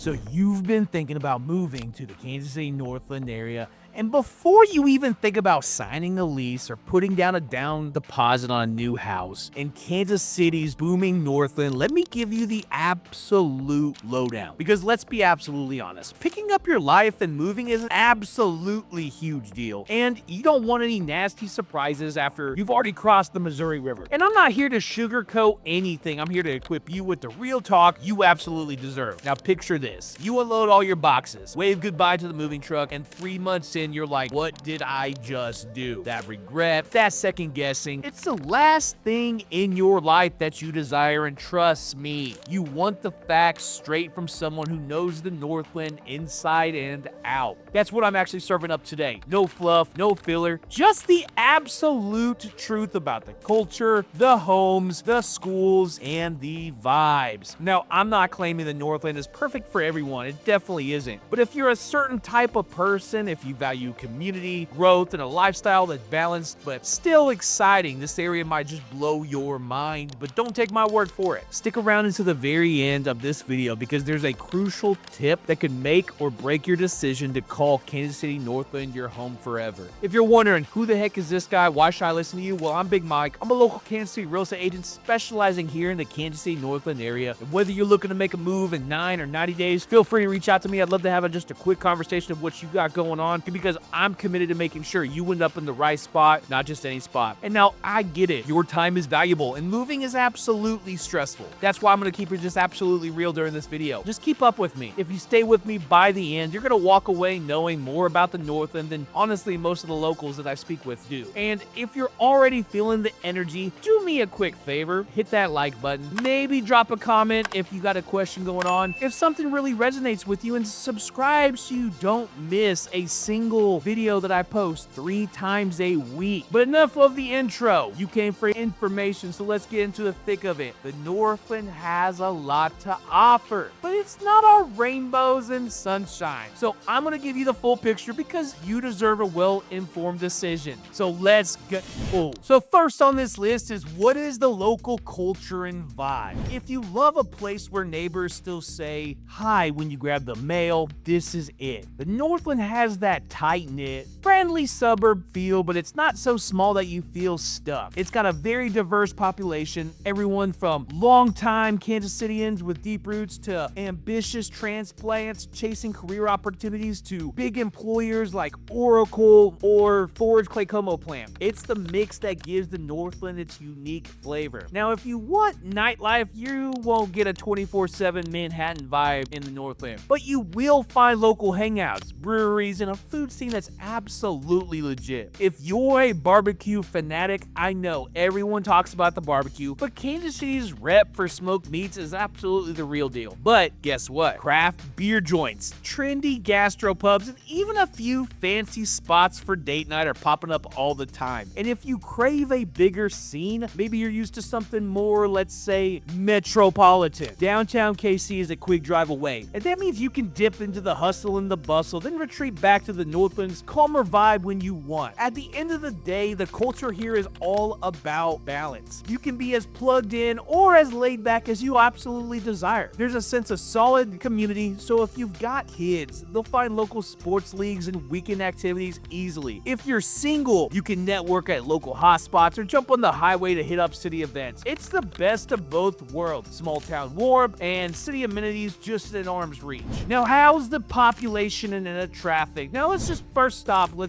So you've been thinking about moving to the Kansas City Northland area, and before you even think about signing a lease or putting down a down deposit on a new house in Kansas City's booming Northland, let me give you the absolute lowdown. Because let's be absolutely honest, picking up your life and moving is an absolutely huge deal, and you don't want any nasty surprises after you've already crossed the Missouri River. And I'm not here to sugarcoat anything, I'm here to equip you with the real talk you absolutely deserve. Now picture this, you unload all your boxes, wave goodbye to the moving truck, and 3 months in, you're like, what did I just do? That regret, that second guessing, it's the last thing in your life that you desire, and trust me, you want the facts straight from someone who knows the Northland inside and out. That's what I'm actually serving up today. No fluff, no filler, just the absolute truth about the culture, the homes, the schools, and the vibes. Now, I'm not claiming the Northland is perfect for everyone, it definitely isn't. But if you're a certain type of person, if you value community, growth, and a lifestyle that's balanced but still exciting, this area might just blow your mind. But don't take my word for it. Stick around until the very end of this video because there's a crucial tip that could make or break your decision to call Kansas City Northland your home forever. If you're wondering, who the heck is this guy? Why should I listen to you? Well, I'm Big Mike. I'm a local Kansas City real estate agent specializing here in the Kansas City Northland area. And whether you're looking to make a move in 9 or 90 days, feel free to reach out to me. I'd love to have just a quick conversation of what you got going on because I'm committed to making sure you end up in the right spot, not just any spot. And now I get it. Your time is valuable and moving is absolutely stressful. That's why I'm going to keep it just absolutely real during this video. Just keep up with me. If you stay with me by the end, you're going to walk away knowing more about the Northland than honestly most of the locals that I speak with do. And if you're already feeling the energy, do me a quick favor, hit that like button, maybe drop a comment if you got a question going on, if something really resonates with you, and subscribe so you don't miss a single video that I post 3 times a week. But enough of the intro. You came for information, so let's get into the thick of it. The Northland has a lot to offer, but it's not all rainbows and sunshine. So I'm gonna give you the full picture because you deserve a well-informed decision. So let's go. So first on this list is, what is the local culture and vibe? If you love a place where neighbors still say hi when you grab the mail, this is it. The Northland has that tight-knit, friendly suburb feel, but it's not so small that you feel stuck. It's got a very diverse population, everyone from long-time Kansas Cityans with deep roots to ambitious transplants chasing career opportunities to big employers like Oracle or Forge Claycomo plant. It's the mix that gives the Northland its unique flavor. Now, if you want nightlife, you won't get a 24/7 Manhattan vibe in the Northland, but you will find local hangouts, breweries, and a food scene that's absolutely legit. If you're a barbecue fanatic, I know everyone talks about the barbecue, but Kansas City's rep for smoked meats is absolutely the real deal. But guess what? Craft beer joints, trendy gastropubs, and even a few fancy spots for date night are popping up all the time. And if you crave a bigger scene, maybe you're used to something more, let's say, metropolitan. Downtown KC is a quick drive away, and that means you can dip into the hustle and the bustle, then retreat back to the Northland's calmer vibe when you want. At the end of the day, the culture here is all about balance. You can be as plugged in or as laid back as you absolutely desire. There's a sense of solid community, so if you've got kids, they'll find local sports leagues and weekend activities easily. If you're single, you can network at local hotspots or jump on the highway to hit up city events. It's the best of both worlds. Small town warmth and city amenities just in arm's reach. Now, how's the population and the traffic? Now, let's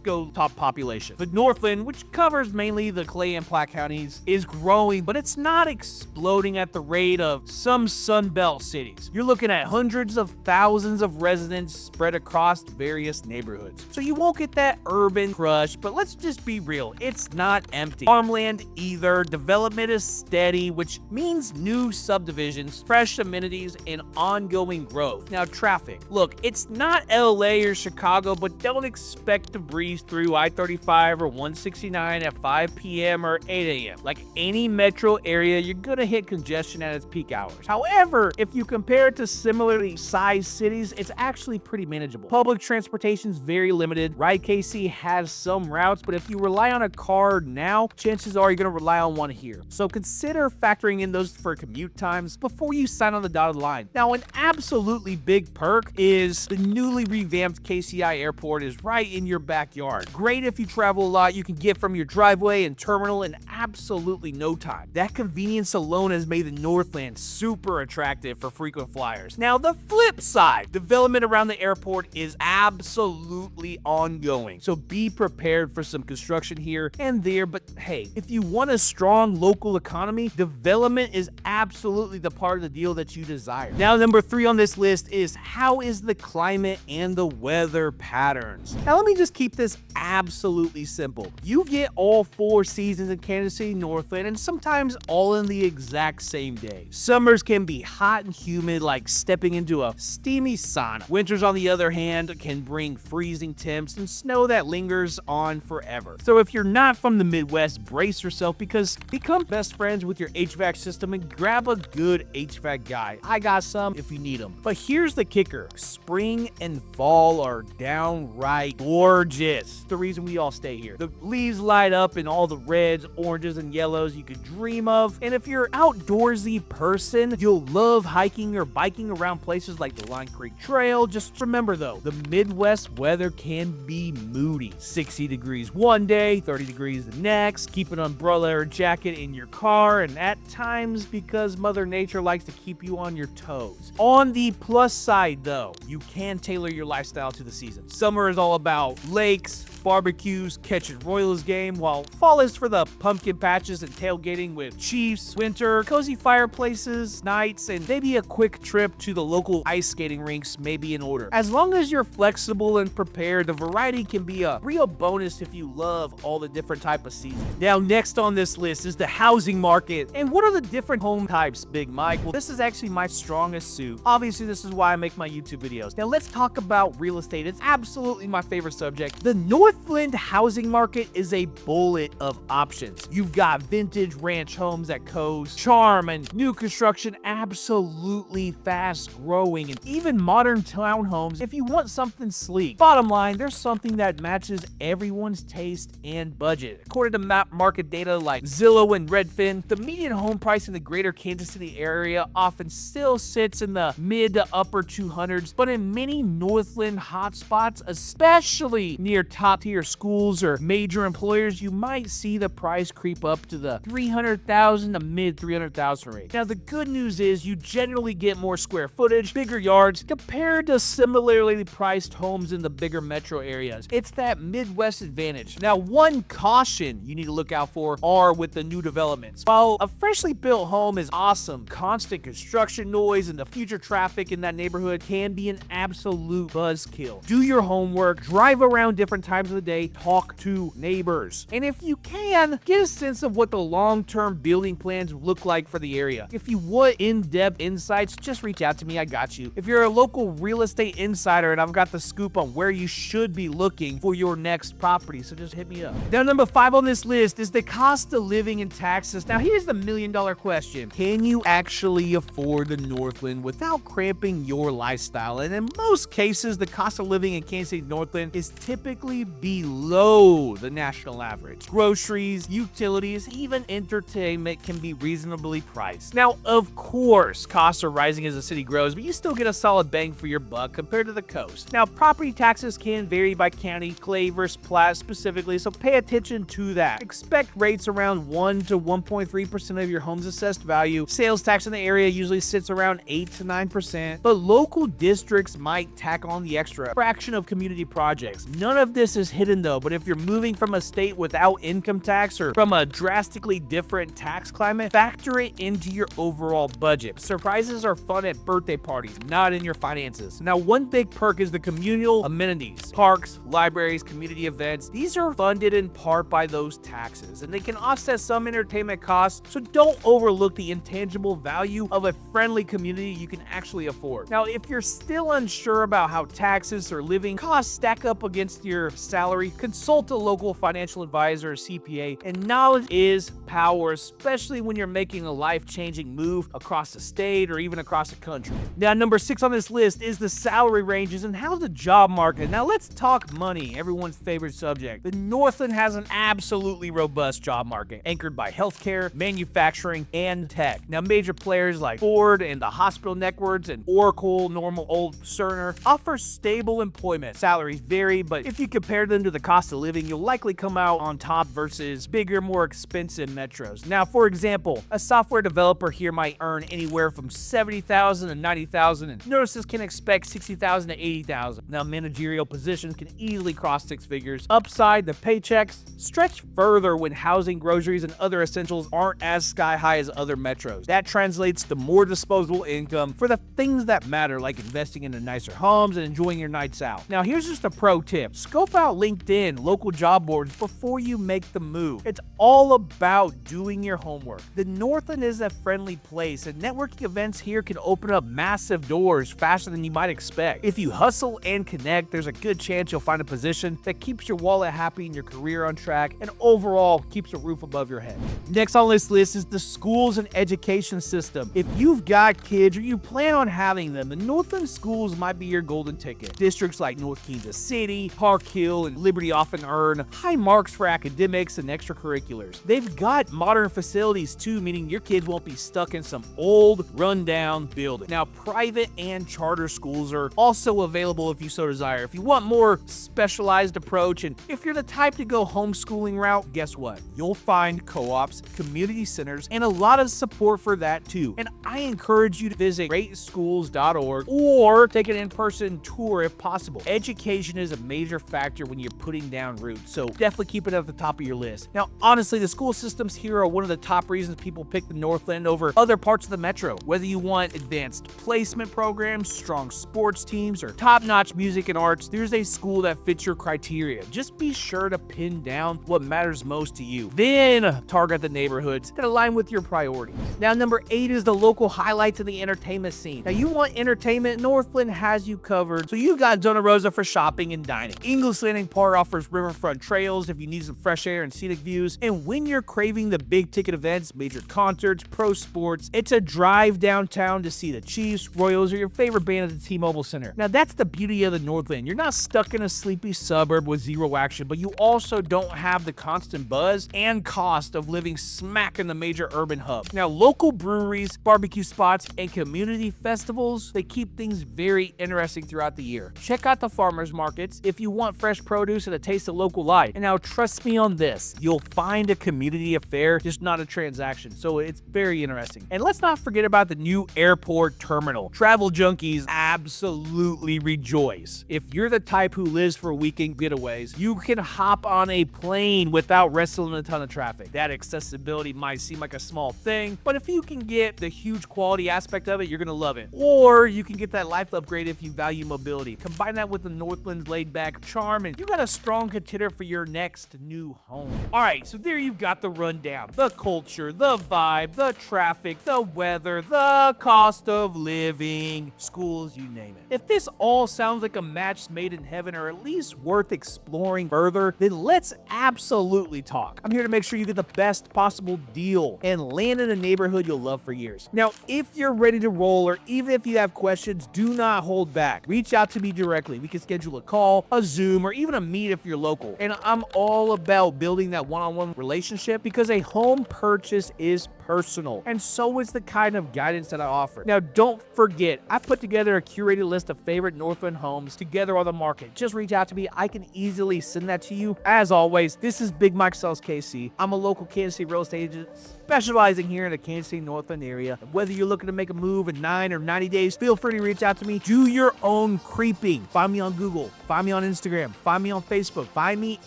go top population. The Northland, which covers mainly the Clay and Platte counties, is growing, but it's not exploding at the rate of some Sunbelt cities. You're looking at hundreds of thousands of residents spread across various neighborhoods. So you won't get that urban crush, but let's just be real, it's not empty. Farmland either. Development is steady, which means new subdivisions, fresh amenities, and ongoing growth. Now, traffic. Look, it's not LA or Chicago, but don't don't expect to breeze through I-35 or 169 at 5 p.m. or 8 a.m. Like any metro area, you're gonna hit congestion at its peak hours. However, if you compare it to similarly sized cities, it's actually pretty manageable. Public transportation is very limited. Ride KC has some routes, but if you rely on a car now, chances are you're gonna rely on one here. So consider factoring in those for commute times before you sign on the dotted line. Now, an absolutely big perk is the newly revamped KCI airport is right in your backyard. Great if you travel a lot, you can get from your driveway and terminal in absolutely no time. That convenience alone has made the Northland super attractive for frequent flyers. Now, the flip side, development around the airport is absolutely ongoing. So be prepared for some construction here and there, but hey, if you want a strong local economy, development is absolutely the part of the deal that you desire. Now, number 3 on this list is how is the climate and the weather patterns? Now, let me just keep this absolutely simple. You get all 4 seasons in Kansas City Northland, and sometimes all in the exact same day. Summers can be hot and humid, like stepping into a steamy sauna. Winters, on the other hand, can bring freezing temps and snow that lingers on forever. So if you're not from the Midwest, brace yourself, because become best friends with your HVAC system and grab a good HVAC guy. I got some if you need them. But here's the kicker. Spring and fall are downright gorgeous. The reason we all stay here. The leaves light up in all the reds, oranges, and yellows you could dream of. And if you're an outdoorsy person, you'll love hiking or biking around places like the Line Creek Trail. Just remember though, the Midwest weather can be moody. 60 degrees one day, 30 degrees the next. Keep an umbrella or jacket in your car, and at times because Mother Nature likes to keep you on your toes. On the plus side though, you can tailor your lifestyle to the season. Summer is all about lakes, barbecues, catching Royals game, while fall is for the pumpkin patches and tailgating with Chiefs. Winter, cozy fireplaces, nights, and maybe a quick trip to the local ice skating rinks may be in order. As long as you're flexible and prepared, the variety can be a real bonus if you love all the different type of seasons. Now, next on this list is the housing market. And what are the different home types, Big Mike? Well, this is actually my strongest suit. Obviously, this is why I make my YouTube videos. Now, let's talk about real estate. It's absolutely my favorite subject. The Northland housing market is a bullet of options. You've got vintage ranch homes at Coast, charm, and new construction, absolutely fast growing, and even modern townhomes if you want something sleek. Bottom line, there's something that matches everyone's taste and budget. According to map market data like Zillow and Redfin, the median home price in the greater Kansas City area often still sits in the mid to upper 200s, but in many Northland hotspots, especially near top-tier schools or major employers, you might see the price creep up to the $300,000 to mid $300,000 range. Now, the good news is you generally get more square footage, bigger yards, compared to similarly priced homes in the bigger metro areas. It's that Midwest advantage. Now, one caution you need to look out for are with the new developments. While a freshly built home is awesome, constant construction noise and the future traffic in that neighborhood can be an absolute buzzkill. Do your homework, drive around different times of the day, talk to neighbors, and if you can, get a sense of what the long-term building plans look like for the area. If you want in-depth insights, just reach out to me, I got you. If you're a local real estate insider and I've got the scoop on where you should be looking for your next property, so just hit me up. Now, number 5 on this list is the cost of living in Texas. Now, here's the million-dollar question. Can you actually afford the Northland without cramping your lifestyle? And in most cases, the cost of living in Kansas City Northland is typically below the national average. Groceries, utilities, even entertainment can be reasonably priced. Now, of course, costs are rising as the city grows, but you still get a solid bang for your buck compared to the coast. Now, property taxes can vary by county, Clay versus Platte specifically, so pay attention to that. Expect rates around 1 to 1.3% of your home's assessed value. Sales tax in the area usually sits around 8 to 9%, but local districts might tack on the extra fraction of community projects. None of this is is hidden though, but if you're moving from a state without income tax or from a drastically different tax climate, factor it into your overall budget. Surprises are fun at birthday parties, not in your finances. Now, one big perk is the communal amenities. Parks, libraries, community events, these are funded in part by those taxes, and they can offset some entertainment costs, so don't overlook the intangible value of a friendly community you can actually afford. Now, if you're still unsure about how taxes or living costs stack up against your salary, consult a local financial advisor or CPA, and knowledge is power, especially when you're making a life-changing move across the state or even across the country. Now, number 6 on this list is the salary ranges and how's the job market. Now, let's talk money, everyone's favorite subject. The Northland has an absolutely robust job market, anchored by healthcare, manufacturing, and tech. Now, major players like Ford and the hospital networks and Oracle, normal old Cerner, offer stable employment. Salaries vary, but if you compare them to the cost of living, you'll likely come out on top versus bigger, more expensive metros. Now, for example, a software developer here might earn anywhere from $70,000 to $90,000, and nurses can expect $60,000 to $80,000. Now, managerial positions can easily cross 6 figures. Upside, the paychecks stretch further when housing, groceries, and other essentials aren't as sky high as other metros. That translates to more disposable income for the things that matter, like investing in nicer homes and enjoying your nights out. Now, here's just a pro tip. Scope out LinkedIn, local job boards before you make the move. It's all about doing your homework. The Northland is a friendly place, and networking events here can open up massive doors faster than you might expect. If you hustle and connect, there's a good chance you'll find a position that keeps your wallet happy and your career on track, and overall keeps a roof above your head. Next on this list is the schools and education system. If you've got kids or you plan on having them, the Northland schools might be your golden ticket. Districts like North Kansas City, Park Hill, and Liberty often earn high marks for academics and extracurriculars. They've got modern facilities too, meaning your kids won't be stuck in some old, rundown building. Now, private and charter schools are also available if you so desire. If you want more specialized approach, and if you're the type to go homeschooling route, guess what? You'll find co-ops, community centers, and a lot of support for that too. And I encourage you to visit greatschools.org or take an in-person tour if possible. Education is a major factor when you're putting down roots, so definitely keep it at the top of your list. Now, honestly, the school systems here are one of the top reasons people pick the Northland over other parts of the metro. Whether you want advanced placement programs, strong sports teams, or top-notch music and arts, there's a school that fits your criteria. Just be sure to pin down what matters most to you. Then target the neighborhoods that align with your priorities. Now, number 8 is the local highlights of the entertainment scene. Now, you want entertainment, Northland has you covered. So you've got Zona Rosa for shopping and dining. English Landing Park offers riverfront trails if you need some fresh air and scenic views. And when you're craving the big ticket events, major concerts, pro sports, it's a drive downtown to see the Chiefs, Royals, or your favorite band at the T-Mobile Center. Now, that's the beauty of the Northland. You're not stuck in a sleepy suburb with zero action, but you also don't have the constant buzz and cost of living smack in the major urban hub. Now, local breweries, barbecue spots, and community festivals, they keep things very interesting throughout the year. Check out the farmers markets if you want fresh produce and a taste of local life. And now, trust me on this, you'll find a community affair, just not a transaction. So it's very interesting. And let's not forget about the new airport terminal. Travel junkies absolutely rejoice. If you're the type who lives for weekend getaways, you can hop on a plane without wrestling a ton of traffic. That accessibility might seem like a small thing, but if you can get the huge quality aspect of it, you're gonna love it. Or you can get that life upgrade if you value mobility. Combine that with the Northland's laid-back charm, and you got a strong contender for your next new home. All right, so there you've got the rundown. The culture, the vibe, the traffic, the weather, the cost of living, schools, you name it. If this all sounds like a match made in heaven, or at least worth exploring further, then let's absolutely talk. I'm here to make sure you get the best possible deal and land in a neighborhood you'll love for years. Now, if you're ready to roll, or even if you have questions, do not hold back. Reach out to me directly. We can schedule a call, a Zoom, or even a meet if you're local. And I'm all about building that one-on-one relationship, because a home purchase is personal, and so is the kind of guidance that I offer. Now, don't forget, I put together a curated list of favorite Northland homes together on the market. Just reach out to me. I can easily send that to you. As always, this is Big Mike Sells KC. I'm a local Kansas City real estate agent specializing here in the Kansas City Northland area. Whether you're looking to make a move in 9 or 90 days, feel free to reach out to me. Do your own creeping. Find me on Google, find me on Instagram, find me on Facebook, find me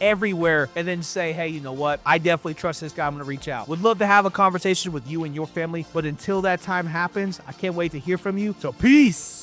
everywhere, and then say, hey, you know what? I definitely trust this guy. I'm going to reach out. Would love to have a conversation with you and your family, but until that time happens, I can't wait to hear from you. So peace.